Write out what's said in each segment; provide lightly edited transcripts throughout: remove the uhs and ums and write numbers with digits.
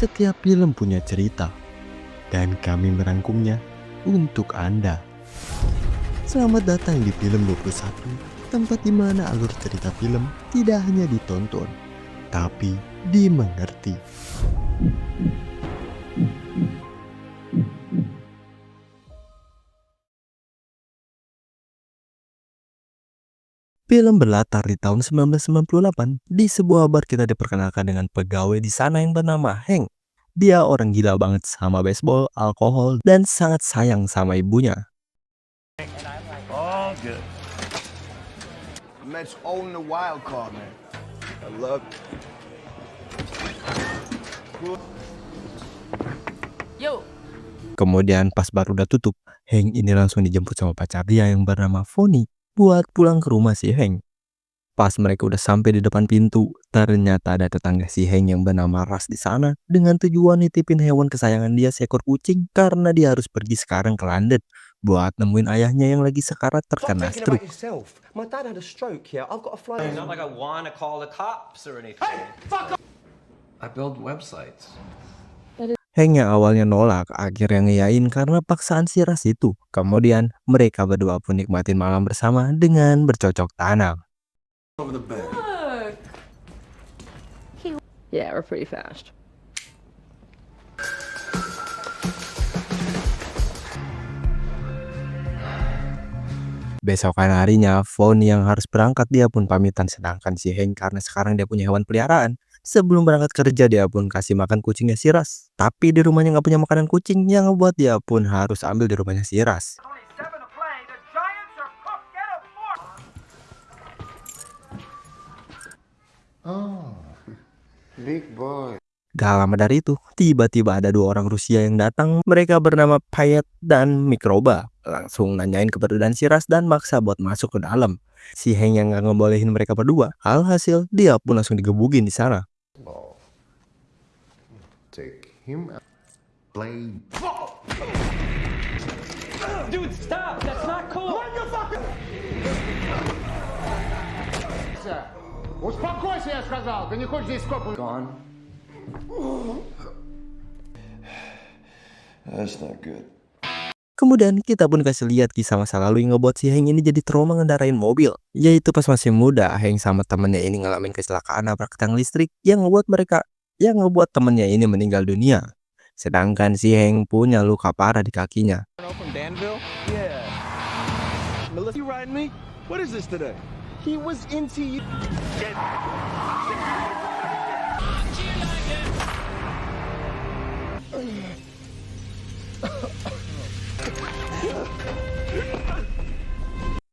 Setiap film punya cerita, dan kami merangkumnya untuk Anda. Selamat datang di Film 21, tempat di mana alur cerita film tidak hanya ditonton, tapi dimengerti. Film berlatar di tahun 1998. Di sebuah bar kita diperkenalkan dengan pegawai di sana yang bernama Hank. Dia orang gila banget sama baseball, alkohol, dan sangat sayang sama ibunya. All good. The Mets own the wild card, man. I love it. Yo. Kemudian pas bar udah tutup, Hank ini langsung dijemput sama pacar dia yang bernama Fonny buat pulang ke rumah si Hank. Pas mereka udah sampai di depan pintu, ternyata ada tetangga si Hank yang bernama Ras di sana dengan tujuan nitipin hewan kesayangan dia seekor kucing karena dia harus pergi sekarang ke London buat nemuin ayahnya yang lagi sekarat terkena stroke. My dad had a stroke, yeah. I've got to fly. Not like I want to call the cops or anything. Hey, fuck! I build websites. Hank yang awalnya nolak akhirnya ngeyain karena paksaan si Ras itu. Kemudian mereka berdua pun nikmatin malam bersama dengan bercocok tanam. Over the bed. Look. Yeah, we're pretty fast. Besokan harinya, Fonny yang harus berangkat dia pun pamitan, sedangkan si Hank karena sekarang dia punya hewan peliharaan. Sebelum berangkat kerja dia pun kasih makan kucingnya si Ras. Tapi di rumahnya nggak punya makanan kucing yang ngebuat dia pun harus ambil di rumahnya si Ras. Oh, big boy. Gak lama dari itu, tiba-tiba ada dua orang Rusia yang datang. Mereka bernama Payet dan Mikroba. Langsung nanyain keberadaan si Ras dan maksa buat masuk ke dalam. Si Hank yang gak ngebolehin mereka berdua. Alhasil, dia pun langsung digebugin di sana. Oh. Take him out. Blade. Dude, stop! That's not cool! Успокойся, я сказал. Ты не хочешь здесь скопу? Gone. That's not good. Kemudian kita pun kasih lihat kisah masa lalu yang ngebuat si Hank ini jadi trauma ngendarain mobil. Yaitu pas masih muda, Hank sama temennya ini ngalamin kecelakaan nabrak tiang listrik yang ngebuat temennya ini meninggal dunia. Sedangkan si Hank punya luka parah di kakinya. From Danville? Yeah. Melissa, you riding me? What is this today? He was into you.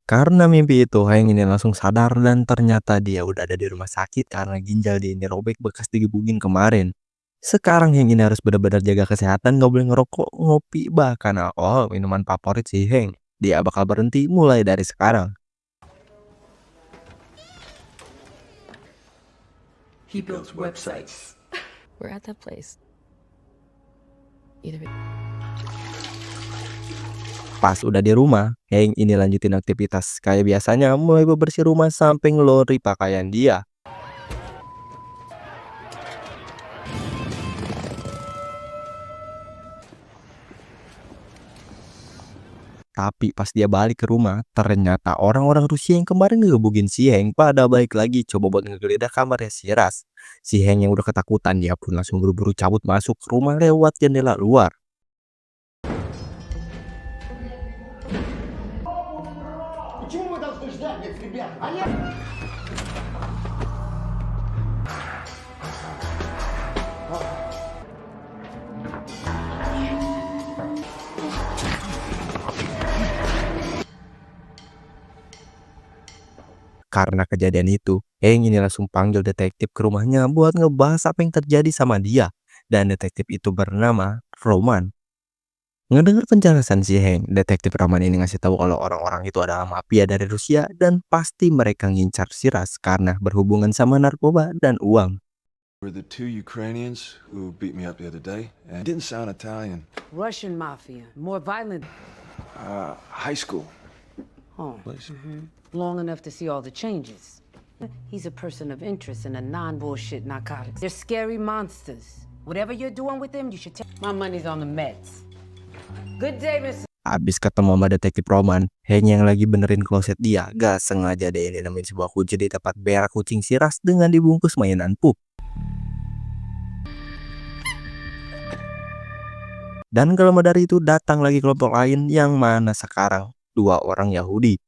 Karena mimpi itu, Hank ini langsung sadar dan ternyata dia udah ada di rumah sakit karena ginjal dia ini robek bekas digebugin kemarin. Sekarang Hank ini harus benar-benar jaga kesehatan, gak boleh ngerokok, ngopi, bahkan alkohol, minuman favorit si Hank. Dia bakal berhenti mulai dari sekarang. He builds websites. We're at that place. Either way. Pas udah di rumah, Hank ini lanjutin aktivitas kayak biasanya, mulai bebersih rumah sampai ngelori pakaian dia. Tapi pas dia balik ke rumah, ternyata orang-orang Rusia yang kemarin ngegebugin si Hank pada balik lagi coba buat ngegeledah kamarnya si Ras. Si Hank yang udah ketakutan, dia pun langsung buru-buru cabut masuk ke rumah lewat jendela luar. Почему мы должны ждать этих ребят? Они... Karena kejadian itu, Hank ini langsung panggil detektif ke rumahnya buat ngebahas apa yang terjadi sama dia. Dan detektif itu bernama Roman. Ngedengar penjelasan si Hank, detektif Roman ini ngasih tahu kalau orang-orang itu adalah mafia dari Rusia dan pasti mereka ngincar si Ras karena berhubungan sama narkoba dan uang. Were the two Ukrainians who beat me up the other day, and didn't sound Italian. Russian mafia, more violent. High school. Oh, long enough to see all the changes. He's a person of interest in a non-bullshit narcotics. They're scary monsters. Whatever you're doing with him, you should take. My money's on the meds. Good day, Mr. Abis ketemu sama detektif Roman, Hank yang lagi benerin kloset dia gak sengaja deh ini nemuin sebuah kunci di tempat berak kucing si Ras dengan dibungkus mainan pup. Dan gak lama dari itu datang lagi kelompok lain yang mana sekarang 2 orang Yahudi.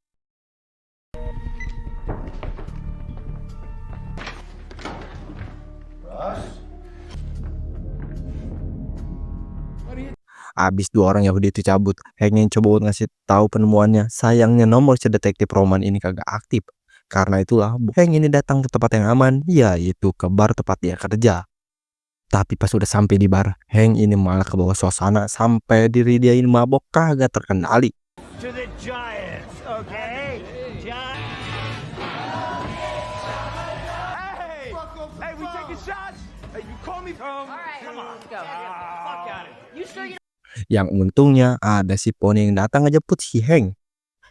Abis 2 orang Yahudi itu cabut, Hank yang coba buat ngasih tahu penemuannya. Sayangnya nomor si detektif Roman ini kagak aktif. Karena itulah Hank ini datang ke tempat yang aman, yaitu ke bar tempat dia kerja. Tapi pas udah sampai di bar, Hank ini malah ke bawah suasana sampai diri dia ini mabok kagak terkendali. To the Giants, okay? Hey, we taking shots? Hey, you call me from? All right, Come on. let's go. Fuck out of here. You sure you Yang untungnya ada si Pony yang datang ngejemput si Hank.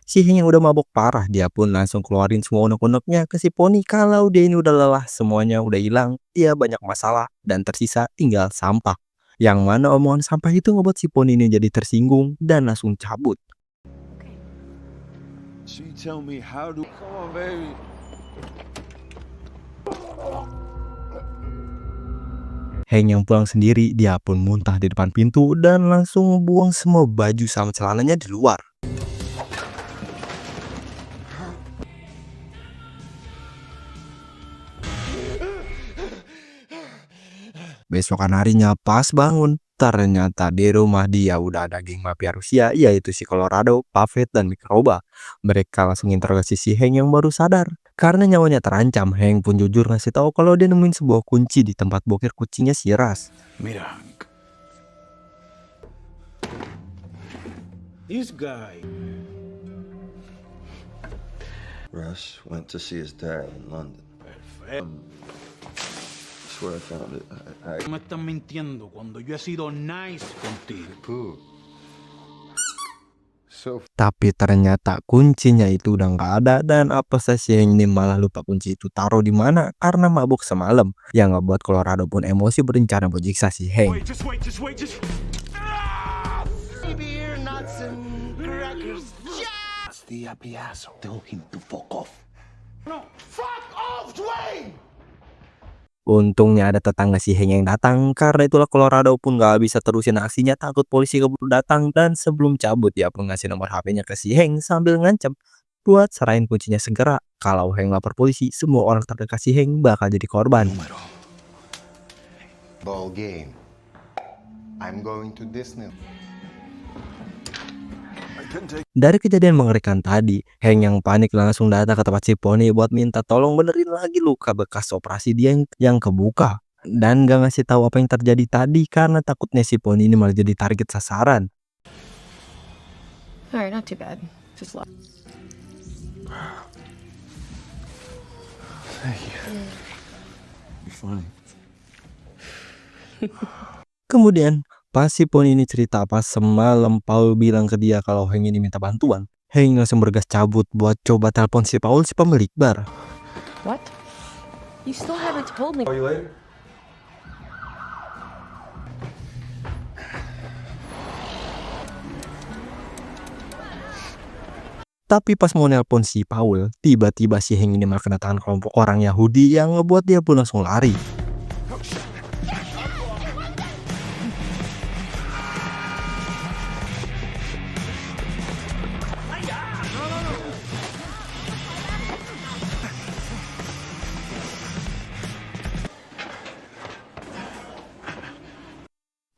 Si Hank yang udah mabok parah, dia pun langsung keluarin semua unek-uneknya ke si Pony kalau dia ini udah lelah, semuanya udah hilang, dia banyak masalah dan tersisa tinggal sampah. Yang mana omongan sampah itu ngebuat si Pony ini jadi tersinggung dan langsung cabut. So you tell me how to... Come on, baby. Hank yang pulang sendiri, dia pun muntah di depan pintu dan langsung buang semua baju sama celananya di luar. Besokan harinya pas bangun, ternyata di rumah dia udah ada geng mafia Rusia, yaitu si Colorado, Pavet, dan Mikroba. Mereka langsung interogasi si Hank yang baru sadar. Karena nyawanya terancam, Hank pun jujur ngasih tahu kalau dia nemuin sebuah kunci di tempat boker kucingnya si Ras. Mira, Hank. This guy. Russ went to see his dad in London. That's where I found it. Me estás mintiendo cuando yo he sido nice contigo. Tapi ternyata kuncinya itu udah nggak ada dan apa si Hank ini malah lupa kunci itu taruh di mana karena mabuk semalam. Yang ngebuat Colorado pun emosi berencana buat jiksa si Hank. Just wait. Maybe you're nuts and crackers. It's the Abiaso. Tell him to fuck off. No, fuck off, Dwayne! Untungnya ada tetangga si Hank yang datang, karena itulah Colorado pun gak bisa terusin aksinya takut polisi keburu datang, dan sebelum cabut dia pun ngasih nomor HP-nya ke si Hank sambil ngancam buat serahin kuncinya segera. Kalau Hank lapor polisi, semua orang terdekat si Hank bakal jadi korban. Ball game. I'm going to Disney. Dari kejadian mengerikan tadi, Hank yang panik langsung datang ke tempat si Pony buat minta tolong benerin lagi luka bekas operasi dia yang kebuka. Dan gak ngasih tahu apa yang terjadi tadi karena takutnya si Pony ini malah jadi target sasaran. Alright, not too bad. Just lost. Funny. Kemudian pas si Pony ini cerita apa semalam Paul bilang ke dia kalau Hank ini minta bantuan, Hank langsung bergas cabut buat coba telepon si Paul, si pemilik bar. What? You still haven't told me. Call you later. Tapi pas mau nelpon si Paul, tiba-tiba si Hank ini malah kena tangan kelompok orang Yahudi yang ngebuat dia pun langsung lari.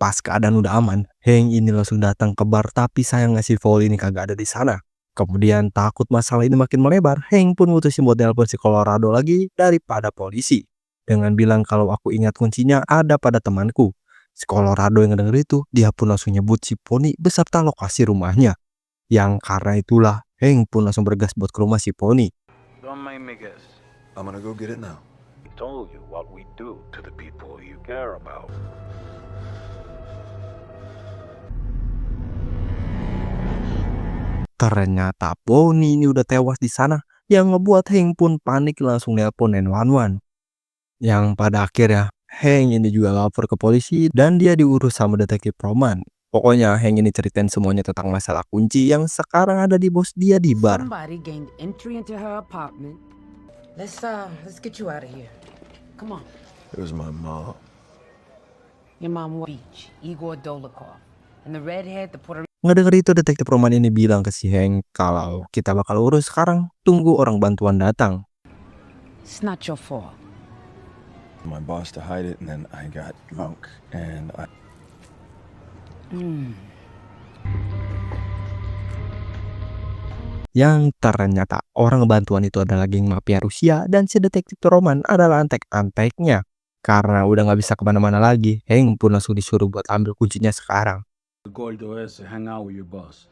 Pas keadaan udah aman, Hank ini langsung datang ke bar, tapi sayang si Paul ini kagak ada di sana. Kemudian takut masalah ini makin melebar, Hank pun mutusin buat telepon si Colorado lagi daripada polisi. Dengan bilang kalau aku ingat kuncinya ada pada temanku. Si Colorado yang denger itu, dia pun langsung nyebut si Pony beserta lokasi rumahnya. Yang karena itulah, Hank pun langsung bergas buat ke rumah si Pony. Don't make me guess. I'm gonna go get it now. I told you what we do to the people you care about. Ternyata Pony ini udah tewas di sana, yang ngebuat Hank pun panik langsung nelpon 911. Yang pada akhirnya Hank ini juga lapor ke polisi dan dia diurus sama detektif Roman. Pokoknya Hank ini ceritain semuanya tentang masalah kunci yang sekarang ada di bos dia di bar. Somebody gained entry into her apartment. Let's get you out of here. Come on. It was my mom. Your mom was Beach, Igor Dolokhov. And the redhead, the Puerto Ngedenger itu detektif Roman ini bilang ke si Hank kalau kita bakal urus sekarang, tunggu orang bantuan datang. It's not your fault. My boss to hide it, and then I got drunk, and I... Yang ternyata orang bantuan itu adalah geng mafia Rusia dan si detektif Roman adalah antek-anteknya. Karena udah gak bisa kemana-mana lagi, Hank pun langsung disuruh buat ambil kuncinya sekarang. Gordo ese, hang out with your boss.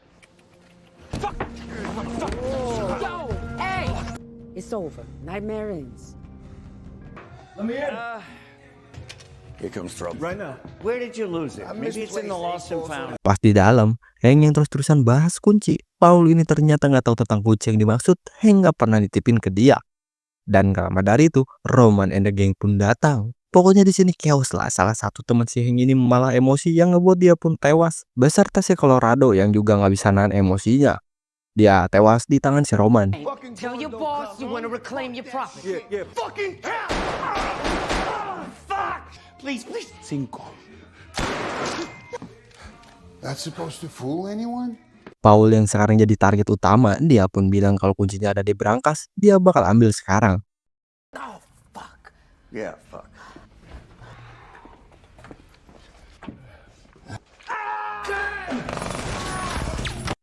Yo, hey! It's over. Nightmare ends. Here comes trouble. Right now. Where did you lose it? Maybe it's in the lost and found. Pas di dalam, Hank yang terus-terusan bahas kunci. Paul ini ternyata gak tahu tentang kunci yang dimaksud, Hank gak pernah nitipin ke dia. Dan gak lama dari itu, Roman and the gang pun datang. Pokoknya di sini chaos lah. Salah satu teman si Hank ini malah emosi yang ngebuat dia pun tewas. Beserta si Colorado yang juga gak bisa nahan emosinya. Dia tewas di tangan si Roman. Tell your boss you want to reclaim your property. Yeah. Fucking hell! Fuck! Please. 5. That's supposed to fool anyone? Paul yang sekarang jadi target utama, dia pun bilang kalau kuncinya ada di berangkas, dia bakal ambil sekarang. Oh, fuck. Yeah, fuck.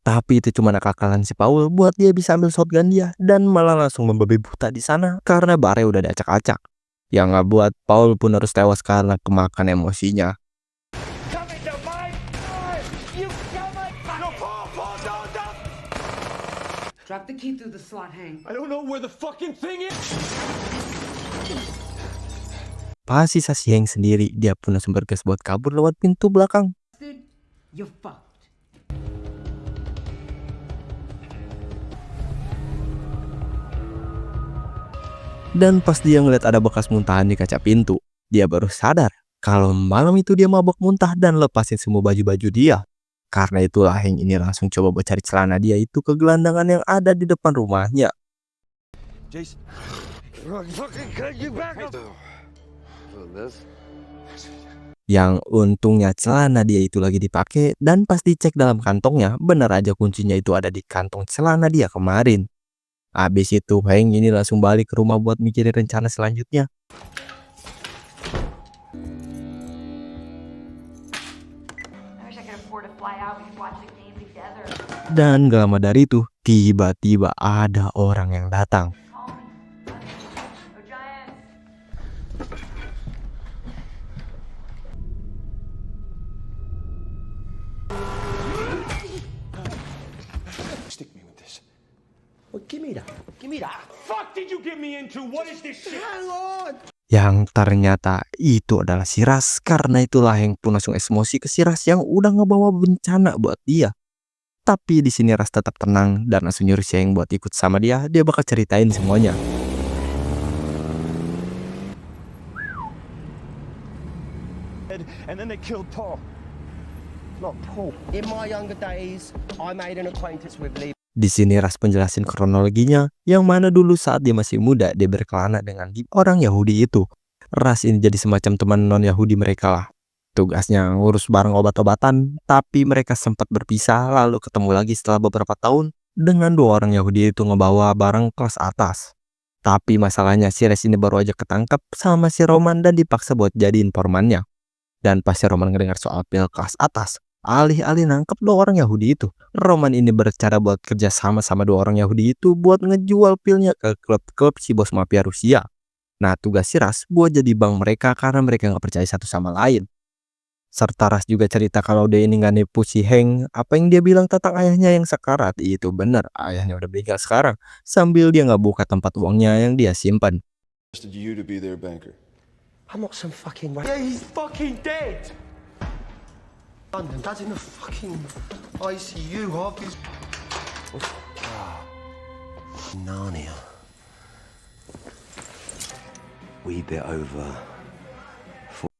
Tapi itu cuma akal-akalan si Paul buat dia bisa ambil shotgun dia dan malah langsung membabi buta di sana karena bare udah diacak-acak. Yang nggak buat Paul pun harus tewas karena kemakan emosinya. Drop the key through the slot, Hank. I don't know where the fucking thing is. Pas sisa si Hank sendiri, dia pun langsung bergegas buat kabur lewat pintu belakang. Dude, you're fucked. Dan pas dia ngeliat ada bekas muntahan di kaca pintu, dia baru sadar kalau malam itu dia mabok muntah dan lepasin semua baju-baju dia. Karena itulah Hank ini langsung coba buat cari celana dia itu ke gelandangan yang ada di depan rumahnya. Jason. Fucking cut you back up. Yang untungnya celana dia itu lagi dipakai dan pas dicek dalam kantongnya, benar aja kuncinya itu ada di kantong celana dia kemarin. Habis itu Hank ini langsung balik ke rumah buat mikirin rencana selanjutnya. Dan gak lama dari itu, tiba-tiba ada orang yang datang. Stick me with this. Well, give me that. Give me that. Fuck did you get me into? What is this shit? Hang on. Yang ternyata itu adalah si Ras. Karena itulah Hank pun langsung emosi ke si Ras yang udah ngebawa bencana buat dia. Tapi di sini Ras tetap tenang dan langsung nyuruh si Hank buat ikut sama dia. Dia bakal ceritain semuanya. And then they killed Paul. Not Paul. In my younger days, I made an acquaintance with Lee. Di sini Ras penjelasin kronologinya, yang mana dulu saat dia masih muda dia berkelana dengan orang Yahudi itu. Ras ini jadi semacam teman non-Yahudi mereka lah. Tugasnya ngurus barang obat-obatan, tapi mereka sempat berpisah lalu ketemu lagi setelah beberapa tahun dengan dua orang Yahudi itu ngebawa barang kelas atas. Tapi masalahnya si Ras ini baru aja ketangkep sama si Roman dan dipaksa buat jadi informannya. Dan pas si Roman ngedengar soal pil kelas atas, alih-alih nangkep dua orang Yahudi itu, Roman ini bercara buat kerja sama dua orang Yahudi itu buat ngejual pilnya ke klub-klub si bos mafia Rusia. Nah tugas si Ras buat jadi bank mereka karena mereka nggak percaya satu sama lain. Serta Ras juga cerita kalau dia ini nggak nipu si Hank. Apa yang dia bilang tentang ayahnya yang sekarat itu benar, ayahnya udah meninggal sekarang. Sambil dia nggak buka tempat uangnya yang dia simpan. Trusted you to be their banker. I'm not some fucking... Yeah, he's fucking dead. London, Dad's in the fucking ICU. Half his... Narnia. We bit over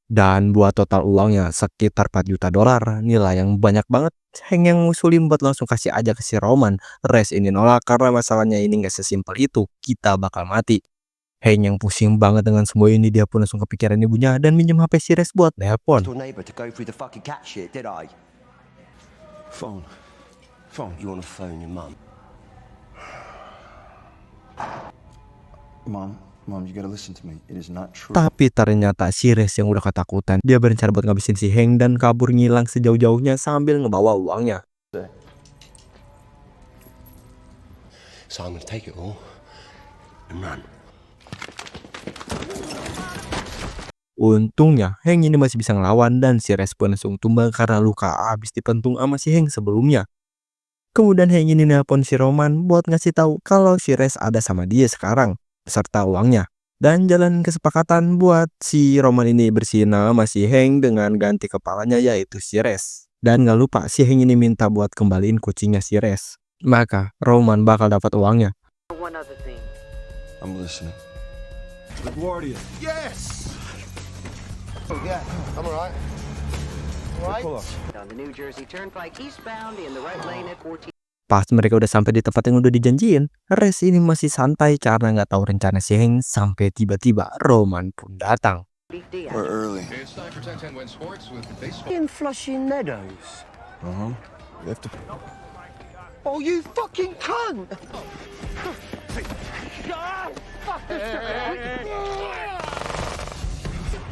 Dan buat total uangnya sekitar 4 juta dolar, nilai yang banyak banget. Hank yang ngusulin buat langsung kasih aja ke si Roman. Res ini nolak karena masalahnya ini gak sesimpel itu, kita bakal mati. Hank yang pusing banget dengan semua ini, dia pun langsung kepikiran ibunya dan minjem HP si Res buat nelpon. Your neighbour to go through the fucking cat shit, did I? Phone. You wanna phone your mum? Mom, you gotta listen to me. It is not true. Tapi ternyata si Res yang udah ketakutan, dia berencana buat ngabisin si Hank dan kabur ngilang sejauh-jauhnya sambil ngebawa uangnya. So I'm gonna take it all and run. Untungnya Hank ini masih bisa ngelawan dan si Res pun langsung tumbang karena luka abis dipentung sama si Hank sebelumnya. Kemudian Hank ini nelpon si Roman buat ngasih tahu kalau si Res ada sama dia sekarang beserta uangnya. Dan jalan kesepakatan buat si Roman ini bersihin nama si Hank dengan ganti kepalanya yaitu si Res. Dan gak lupa si Hank ini minta buat kembaliin kucingnya si Res. Maka Roman bakal dapat uangnya. One other thing. I'm listening. LaGuardia. Yes! Oh, yeah, I'm alright. Alright? On the New Jersey Turnpike eastbound in the right lane at 14. Pas mereka udah sampai di tempat yang udah dijanjiin, Res ini masih santai karena nggak tahu rencana si Hank sampai tiba-tiba Roman pun datang. We're early. In Flushing Meadows. We have to. Oh, you fucking cunt!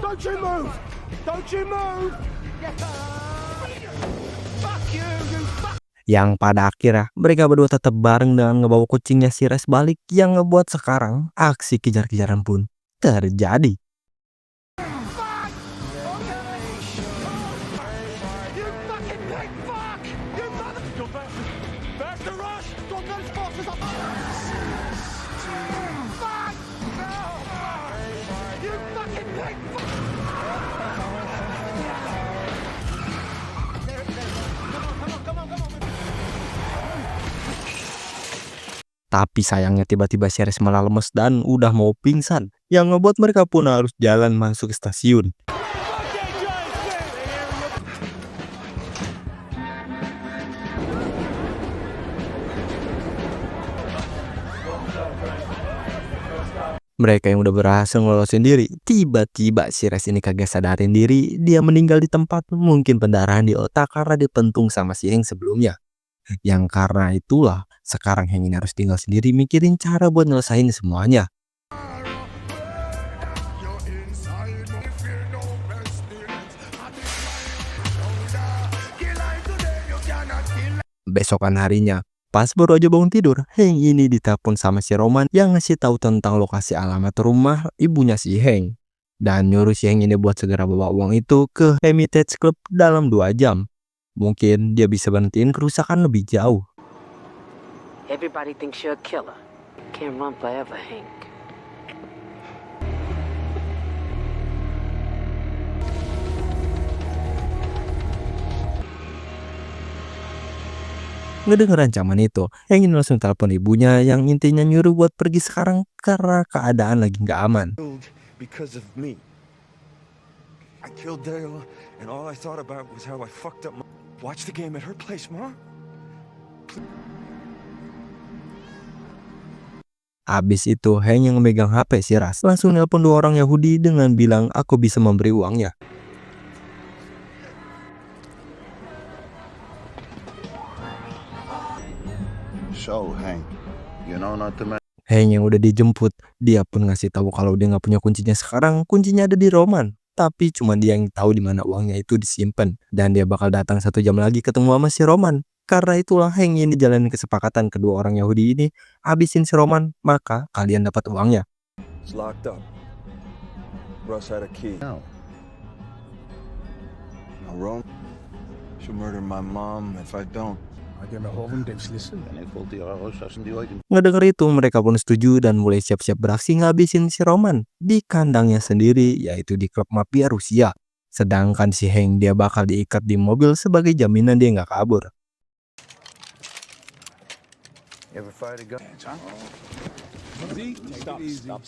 Don't you move! Don't you move! Fuck you, you fuck! Yang pada akhirnya mereka berdua tetap bareng dengan ngebawa kucingnya si Res balik, yang ngebuat sekarang aksi kejar-kejaran pun terjadi. Tapi sayangnya tiba-tiba si Res malah lemes dan udah mau pingsan, yang ngebuat mereka pun harus jalan masuk ke stasiun. Mereka yang udah berhasil ngelolosin diri, tiba-tiba si Res ini kagak sadarin diri, dia meninggal di tempat, mungkin pendarahan di otak karena dipentung sama si Hank sebelumnya. Yang karena itulah sekarang Hank ini harus tinggal sendiri mikirin cara buat nyelesain semuanya. Besokan harinya, pas baru aja bangun tidur, Hank ini ditelepon sama si Roman yang ngasih tahu tentang lokasi alamat rumah ibunya si Hank. Dan nyuruh si Hank ini buat segera bawa uang itu ke Hermitage Club dalam 2 jam. Mungkin dia bisa berhentiin kerusakan lebih jauh. Everybody thinks you're a killer. Can't run forever, Hank. Ngedenger ancaman itu, Hank ini langsung telepon ibunya yang intinya nyuruh buat pergi sekarang karena keadaan lagi nggak aman. Because of me. I killed Dale, and all I thought about was how I fucked up. Watch the game at her place, Ma. Abis itu, Hank yang memegang HP si Ras langsung nelpon 2 orang Yahudi dengan bilang aku bisa memberi uangnya. So, Hank, you know not to mess. Hank yang udah dijemput, dia pun ngasih tahu kalau dia nggak punya kuncinya sekarang, kuncinya ada di Roman. Tapi cuma dia yang tahu di mana uangnya itu disimpan, dan dia bakal datang 1 jam lagi ketemu sama si Roman. Karena itulah Hank ini jalanin kesepakatan kedua orang Yahudi ini, habisin si Roman, maka kalian dapat uangnya. It's locked up. Russ had a key. No. Now, Rome, she'll murder my mom if I don't. Ngedenger itu mereka pun setuju dan mulai siap-siap beraksi ngabisin si Roman di kandangnya sendiri, yaitu di klub mafia Rusia. Sedangkan si Hank dia bakal diikat di mobil sebagai jaminan dia nggak kabur. Ever fired a gun? Stop.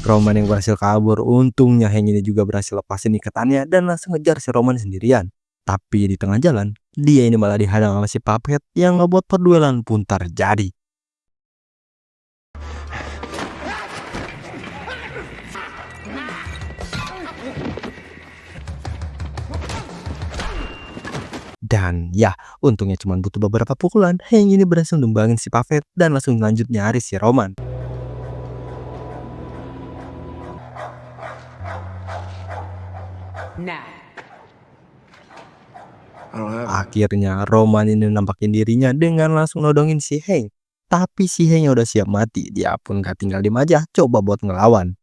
Roman yang berhasil kabur. Untungnya Hank ini juga berhasil lepasin ikatannya dan langsung ngejar si Roman sendirian. Tapi di tengah jalan, dia ini malah dihadang sama si Puppet yang ngebuat perduelan pun terjadi. Dan ya, untungnya cuma butuh beberapa pukulan, Hank ini berhasil numbangin si Puppet dan langsung lanjut nyaris si Roman. Nah. Akhirnya Roman ini nampakin dirinya dengan langsung nodongin si Hank. Tapi si Hank udah siap mati, dia pun gak tinggal diem aja, coba buat ngelawan.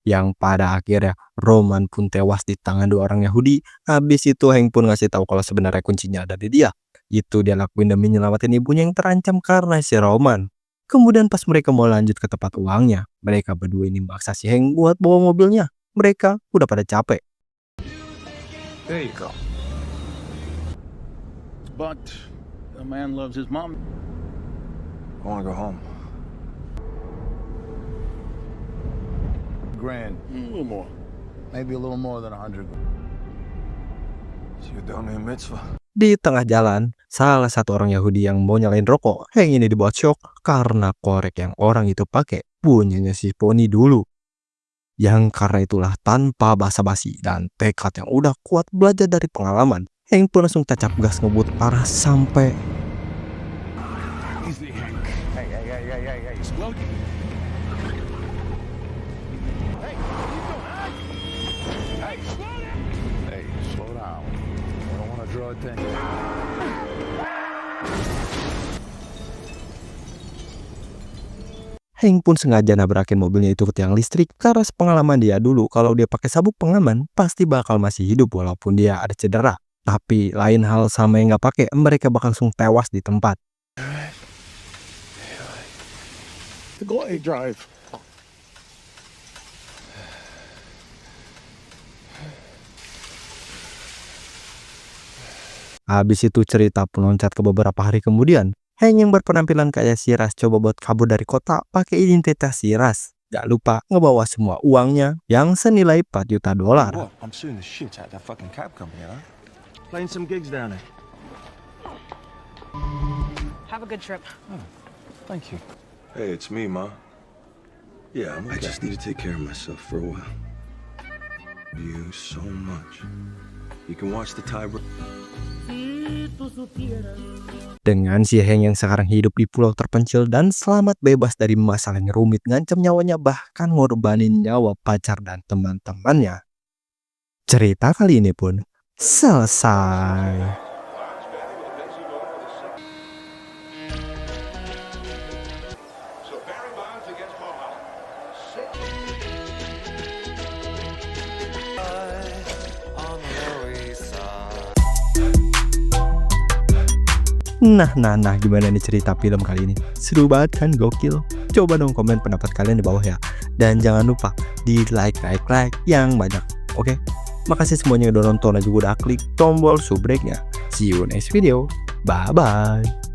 Yang pada akhirnya Roman pun tewas di tangan dua orang Yahudi. Habis itu Hank pun ngasih tahu kalau sebenarnya kuncinya ada di dia. Itu dia lakuin demi nyelamatin ibunya yang terancam karena si Roman. Kemudian pas mereka mau lanjut ke tempat uangnya, mereka berdua ini maksa si Hank buat bawa mobilnya. Mereka udah pada capek. There you go. But a man loves his mom. I wanna go home. Grand, a little more. Maybe a little more than 100. So you're doing me a mitzvah. Di tengah jalan, salah satu orang Yahudi yang mau nyalain rokok, Hank ini dibuat shock karena korek yang orang itu pakai punyanya si Pony dulu. Yang karena itulah tanpa basa-basi dan tekad yang udah kuat belajar dari pengalaman, Hank pun langsung tancap gas ngebut parah sampai Easy, Hank. Hey, slow. Hey, slow down. I don't want to draw attention. Hank pun sengaja nabrakin mobilnya itu ke tiang listrik karena sepengalaman dia dulu kalau dia pakai sabuk pengaman pasti bakal masih hidup walaupun dia ada cedera. Tapi lain hal sama yang nggak pakai, mereka bakal langsung tewas di tempat. Go ahead, drive. Habis itu cerita pun loncat ke beberapa hari kemudian. Hank yang berpenampilan kayak si Ras coba buat kabur dari kota pakai identitas si Ras. Gak lupa ngebawa semua uangnya yang senilai $4 juta. What? I'm suing the shit out of that fucking cab company, huh? Playing some gigs down there. Have a good trip. Oh, thank you. Hey, it's me, Ma. Yeah, I just need to take care of myself for a while. You so much. You can watch the tie. Dengan si Hank yang sekarang hidup di pulau terpencil dan selamat bebas dari masalah yang rumit ngancam nyawanya bahkan ngorbanin nyawa pacar dan teman-temannya. Cerita kali ini pun selesai. Nah, gimana nih cerita film kali ini? Seru banget kan, gokil? Coba dong komen pendapat kalian di bawah ya. Dan jangan lupa di like yang banyak, oke? Makasih semuanya yang udah nonton dan juga udah klik tombol subscribe-nya. See you next video. Bye-bye.